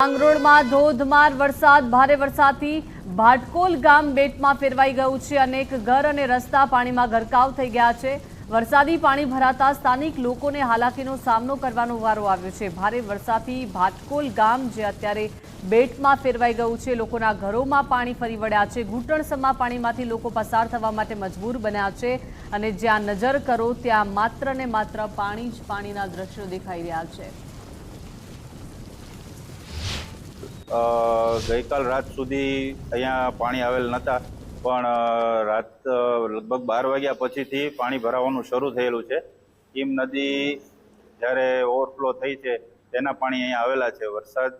માંગરોળમાં ધોધમાર વરસાદ ભારે વરસાદથી ભાટકોલ ગામ બેટમાં ફેરવાઈ ગયું છે। અનેક ઘર અને રસ્તા પાણીમાં ગરકાવ થઈ ગયા છે। વરસાદી પાણી ભરાતા સ્થાનિક લોકોને હાલાકીનો સામનો કરવાનો વારો આવ્યો છે। ભારે વરસાદથી ભાટકોલ ગામ જે અત્યારે બેટમાં ફેરવાઈ ગયું છે। લોકોના ઘરોમાં પાણી ફરી વળ્યા છે। ઘૂંટણસમા પાણીમાંથી લોકો પસાર થવા માટે મજબૂર બન્યા છે અને જ્યાં નજર કરો ત્યાં માત્ર ને માત્ર પાણી જ પાણીના દ્રશ્યો દેખાઈ રહ્યા છે। ગઈકાલ રાત સુધી અહીંયા પાણી આવેલ નહોતા, પણ રાત લગભગ 12 વાગ્યા પછીથી પાણી ભરાવાનું શરૂ થયેલું છે। કીમ નદી જ્યારે ઓવરફ્લો થઈ છે તેના પાણી અહીંયા આવેલા છે। વરસાદ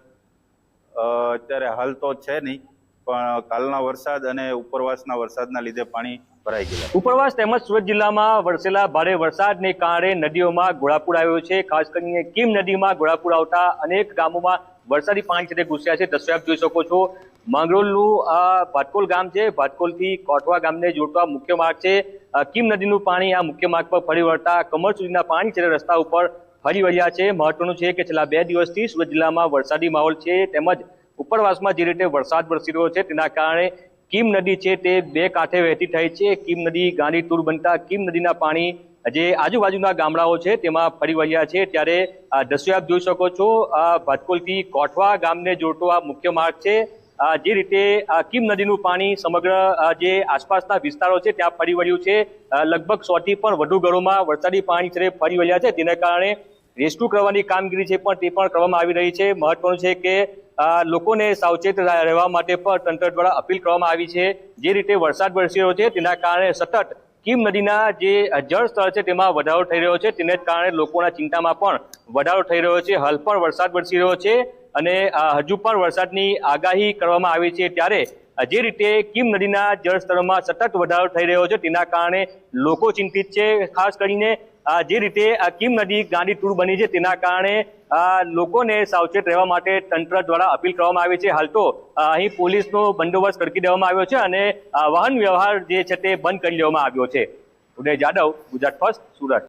અત્યારે હાલ તો છે નહીં, પણ કાલના વરસાદ અને ઉપરવાસના વરસાદના લીધે પાણી ભરાઈ ગયેલા। ઉપરવાસ તેમજ સુરત જિલ્લામાં વરસેલા ભારે વરસાદને કારણે નદીઓમાં ઘોડાપૂર આવ્યો છે। ખાસ કરીને કીમ નદીમાં ઘોડાપૂર આવતા અનેક ગામોમાં વરસાદી પાણી છે ઘૂસ્યા છે। દ્રશ્ય આપ જોઈ શકો છો, માંગરોળનું ભાટકોલ ગામ છે, ભાટકોલથી કોઠવા ગામને જોડતા મુખ્ય માર્ગ છે। કીમ નદીનું પાણી આ મુખ્ય માર્ગ પર ફરી વળતા કમર સુધીના પાણી છે રસ્તા ઉપર ફરી વળ્યા છે। મહત્વનું છે કે છેલ્લા 2 દિવસથી સુરત જિલ્લામાં વરસાદી માહોલ છે, તેમજ ઉપરવાસમાં જે રીતે વરસાદ વરસી રહ્યો છે તેના કારણે કીમ નદી છે તે 2 કાંઠે વહેતી થઈ છે। કીમ નદી ગાંડીતુર બનતા કીમ નદીના પાણી જે આજુબાજુના ગામડાઓ છે તેમાં ફરી વળ્યા છે। ત્યારે દ્રશ્યો આપ જોઈ શકો છો, ભાટકોલથી કોઠવા ગામને જોડતો આ મુખ્ય માર્ગ છે। જે રીતે કીમ નદીનું પાણી સમગ્ર જે આસપાસના વિસ્તારો છે ત્યાં ફરી વળ્યું છે। લગભગ 100 થી પણ વધુ ઘરોમાં વરસાદી પાણી છે ફરી વળ્યા છે, જેના કારણે રેસ્ક્યુ કરવાની કામગીરી છે પણ તે પણ કરવામાં આવી રહી છે। મહત્વનું છે કે લોકોને સાવચેત રહેવા માટે પણ તંત્ર દ્વારા અપીલ કરવામાં આવી છે। જે રીતે વરસાદ વરસી રહ્યો છે તેના કારણે સતત કીમ નદીના જે જળ સ્તર છે તેમાં વધારો થઈ રહ્યો છે, તેને જ કારણે લોકોના ચિંતામાં પણ વધારો થઈ રહ્યો છે। હાલ પણ વરસાદ વરસી રહ્યો છે અને હજુ પણ વરસાદની આગાહી કરવામાં આવી છે। ત્યારે જે રીતે કીમ નદીના જળ સ્તરમાં સતત વધારો થઈ રહ્યો છે તેના કારણે લોકો ચિંતિત છે। ખાસ કરીને જે રીતે કીમ નદી ગાંડીતુર બની છે તેના કારણે લોકોને સાવચેત રહેવા માટે તંત્ર દ્વારા અપીલ કરવામાં આવી છે। હાલ તો અહીં પોલીસનો બંદોબસ્ત કરી દેવામાં આવ્યો છે અને વાહન વ્યવહાર જે છે તે બંધ કરી દેવામાં આવ્યો છે। ઉદય જાદવ, ગુજરાત ફર્સ્ટ, સુરત।